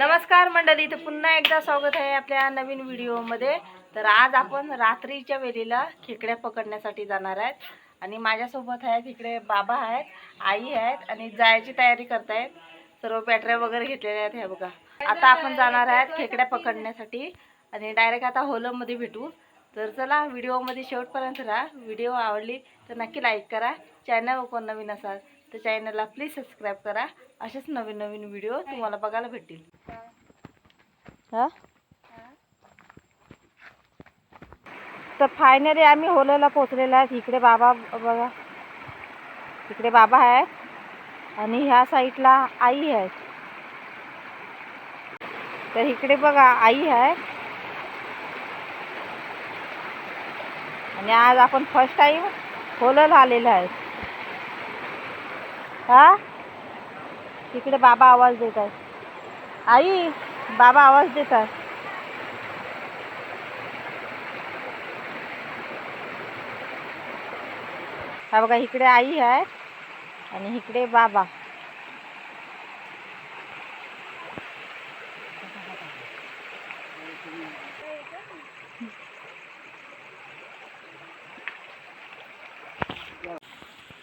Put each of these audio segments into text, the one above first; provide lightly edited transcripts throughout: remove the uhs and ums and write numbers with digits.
नमस्कार मंडळी, तर पुन्हा एकदा स्वागत आहे आपल्या नवीन व्हिडिओमध्ये। तर आज आपण रात्रीच्या वेळेला खेकड्या पकडण्यासाठी जाणार आहेत आणि माझ्यासोबत आहेत इकडे बाबा आहेत, आई आहेत आणि जायची तयारी करतायत। सर्व बॅटऱ्या वगैरे घेतलेल्या आहेत हे बघा। आता आपण जाणार आहेत खेकड्या पकडण्यासाठी आणि डायरेक्ट आता होलममध्ये भेटू। तर चला व्हिडिओमध्ये शेवटपर्यंत राहा। व्हिडिओ आवडली तर नक्की लाईक करा। चॅनल कोण नवीन असाल तर चॅनलला प्लीज सबस्क्राईब करा। असेच नवीन नवीन व्हिडिओ तुम्हाला बघायला भेटतील। तर फायनली आम्ही होलला पोहोचलेलो आहे। इकडे बाबा बघा, इकडे बाबा आहेत आणि ह्या साईडला आई आहे। तर इकडे बघा आई आहे आणि आज आपण फर्स्ट टाइम होलला आलेलो आहे। हा, इकडे बाबा आवाज देत आहेत। आई, बाबा आवाज देतात। हा बघा, इकडे आई आहे आणि इकडे बाबा।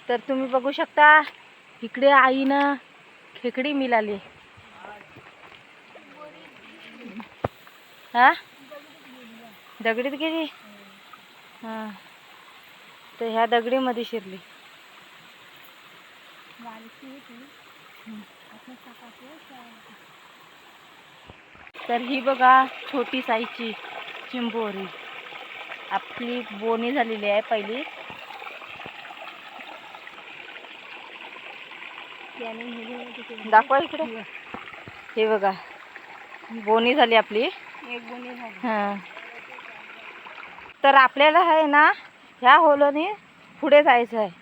तर तुम्ही बघू शकता इकडे आईनं खेकडी मिळाली। हा, दगडीत गेली। हा, तर ह्या दगडीमध्ये शिरली। तर ही बघा छोटी साईजची चिंबोरी आपली बोनी झालेली आहे पहिली। दाखवा इकडे, हे बघा बोनी झाली आपली, एक बोनी झाली। हां, तर आपल्याला आहे ना ह्या होलने पुढे जायचं आहे।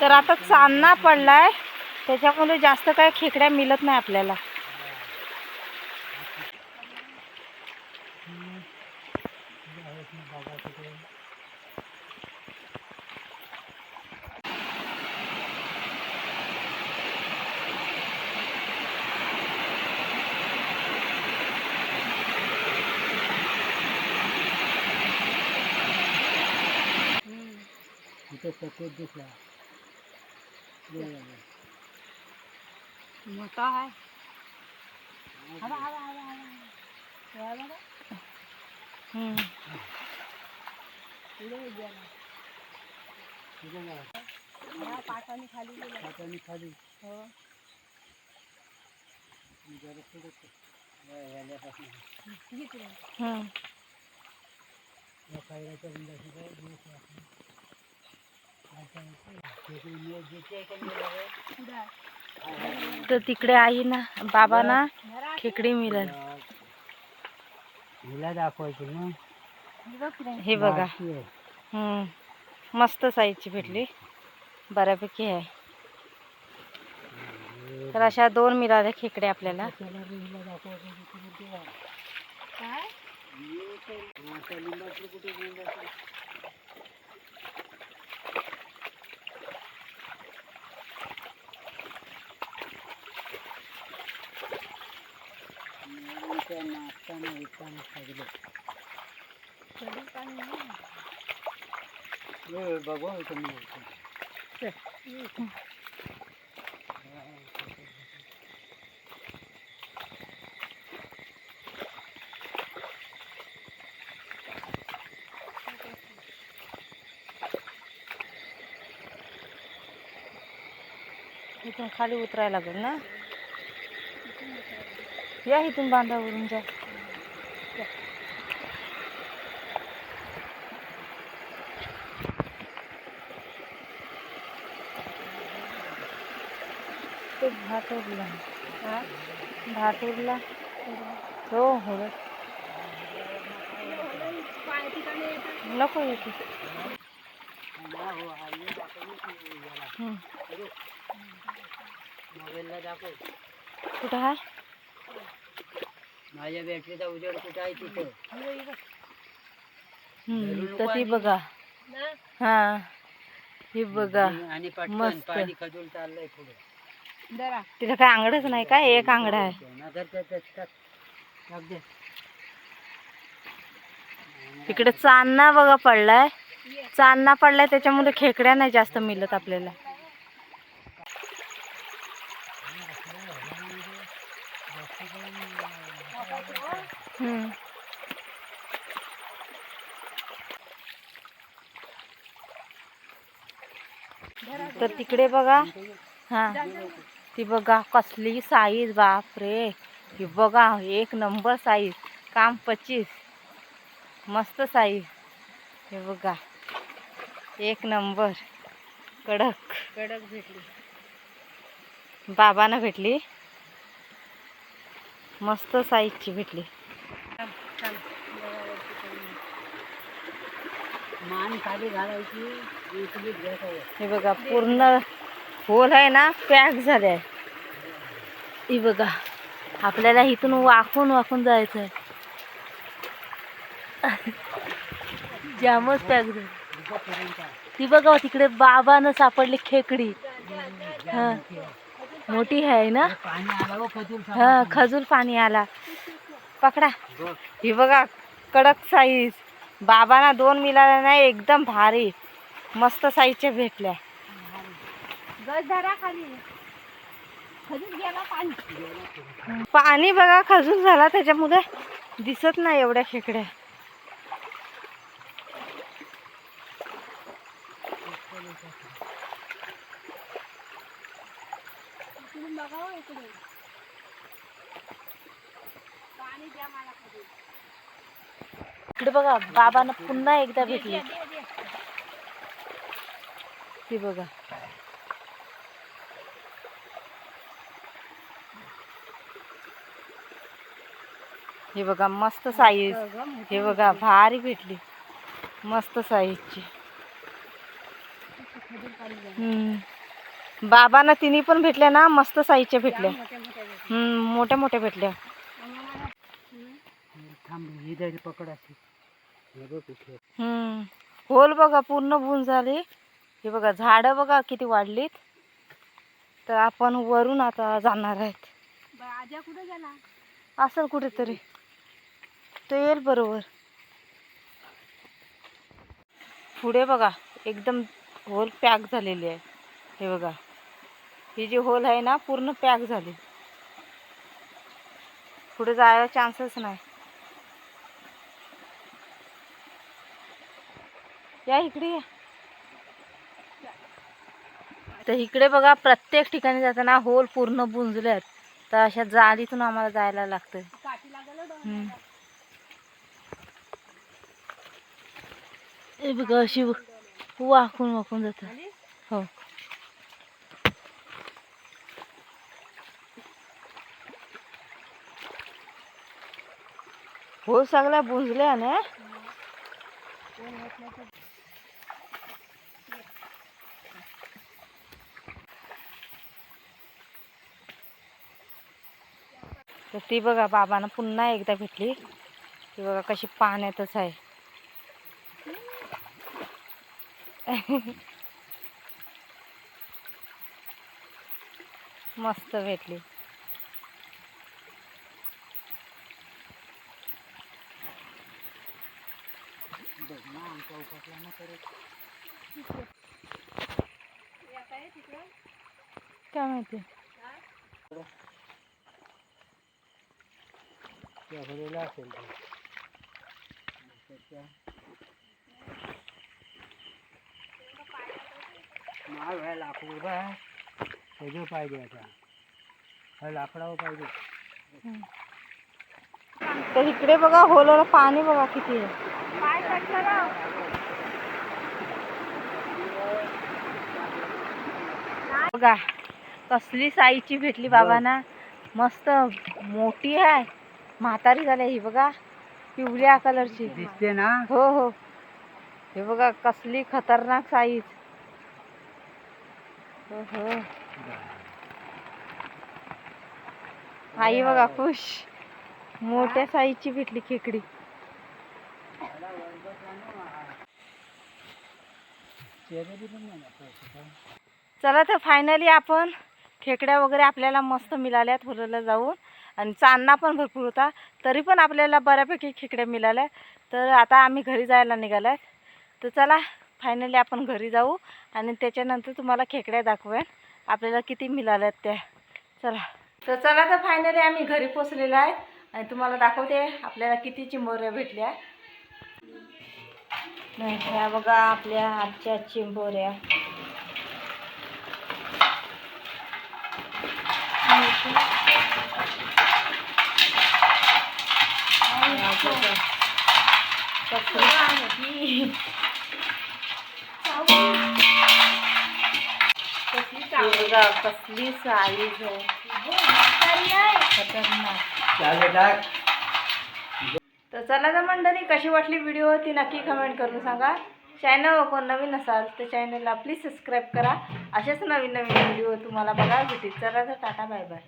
तर आता चांदणा पडलाय त्याच्यामुळे जास्त काय खेकड्या मिळत नाही आपल्याला। मोठा आहे। पाटाने खाली हो। तर तिकडे आई ना बाबा ना खेकडी मिळाली। दाखवायची ना, हे बघा। मस्त साईजची भेटली, बऱ्यापैकी आहे। तर अशा दोन मिळाल्या खेकडे आपल्याला। इथून खाली उतरायला लागेल ना, या इथून बांधावरून जा। ते भाटूरला, भाटूरला हो हो नको येते। कुठं आहे माझ्या बॅटरीचा उजेड कुठं आहे तिथं. तर ती बघा. हा ही बघा आणि पटकन मस्त. पाणी खजूल चाललंय पुढे. तिथं काय आंगडच नाही का? एक आंगडा आहे. इकडे चांदणा बघा पडलाय. चांदणा पडलाय त्याच्यामुळे खेकड्या नाही जास्त मिळत आपल्याला. तर तिकडे बघा. हा ती बघा कसली साईज. बापरे ही बघा एक नंबर साईज. काम 25. मस्त साईज. हे बघा एक नंबर. कडक भेटली. बाबांना भेटली. मस्त साईजची भेटली. मान खाली घालायची. हे बघा पूर्ण होल आहे ना पॅक झाले आहे. ही बघा आपल्याला इथून वाकून जायचं आहे. जामच पॅक झाली. ती बघा तिकडे बाबानं सापडली खेकडी. हा मोठी आहे ना. हा खजूर पाणी आला. पकडा. ही बघा कडक साईज. बाबांना 2 मिळाल्या नाही. एकदम भारी मस्त साईजच्या भेटल्या. पाणी बघा खजूर झाला त्याच्यामुळे दिसत नाही एवढ्या खेकड्या. इकडे बघा बाबांना पुन्हा एकदा भेटली. ती बघा हे बघा मस्त साईज. हे बघा भारी भेटली मस्त साईजची. बाबांना तिन्ही पण भेटल्या ना मस्त साईजच्या भेटल्या. मोठ्या मोठ्या भेटल्या. पकड असेल. होल बघा पूर्ण बुंज झाली. हे बघा झाडं बघा किती वाढलीत. तर आपण वरून आता जाणार आहेत. आजा कुठे गेला असेल कुठेतरी. तो येईल बरोबर. पुढे बघा एकदम होल पॅक झालेली आहे. हे बघा ही जी होल आहे ना पूर्ण पॅक झाली. पुढे जायला चान्सच नाही. या इकडे या. तर इकडे बघा प्रत्येक ठिकाणी जाताना होल पूर्ण बुंजल्यात. तर अशा जाळीतून आम्हाला जायला लागतंय. हे बघा अशी वाकून जात. हो हो सगळ्या बुंजल्या ना. तर ती बघा बाबांना पुन्हा एकदा भेटली. ती बघा कशी पाण्यातच आहे. मस्त भेटली. काय माहिती. लाकूड पाहिजे आता. लाकडावर पाहिजे. तर इकडे बघा होलवर पाणी बघा किती आहे. बघा कसली साईजची भेटली बाबांना. मस्त मोठी आहे. म्हातारी झाली ही बघा पिवळ्या कलरची दिसते ना. हो हो हे बघा कसली खतरनाक साईज. ओहो. आई बघा खुश. मोठ्या साईजची भेटली खेकडी. चला तर फायनली आपण खेकड्या वगैरे आपल्याला मस्त मिळाल्यात हुरला जाऊन. आणि चांदणा पण भरपूर होता, तरी पण आपल्याला बऱ्यापैकी खेकड्या मिळाल्या. तर आता आम्ही घरी जायला निघाल्यात. तर चला फायनली आपण घरी जाऊ आणि त्याच्यानंतर तुम्हाला खेकड्या दाखवेन आपल्याला किती मिळाल्यात त्या. चला तर फायनली आम्ही घरी पोचलेलो आहे आणि तुम्हाला दाखवते आपल्याला किती चिंबोऱ्या भेटल्या. नाही ह्या बघा आपल्या आजच्या चिंबोऱ्या. कसली साईज आहे खतरनाक. तर चला तर मंडळी, कशी वाटली व्हिडिओ ती नक्की कमेंट करून सांगा. चॅनल कोण नवीन असाल तर चॅनलला प्लीज सबस्क्राईब करा. असेच नवीन नवीन व्हिडिओ तुम्हाला बघायला भेटेल. चला तर टाटा बाय बाय.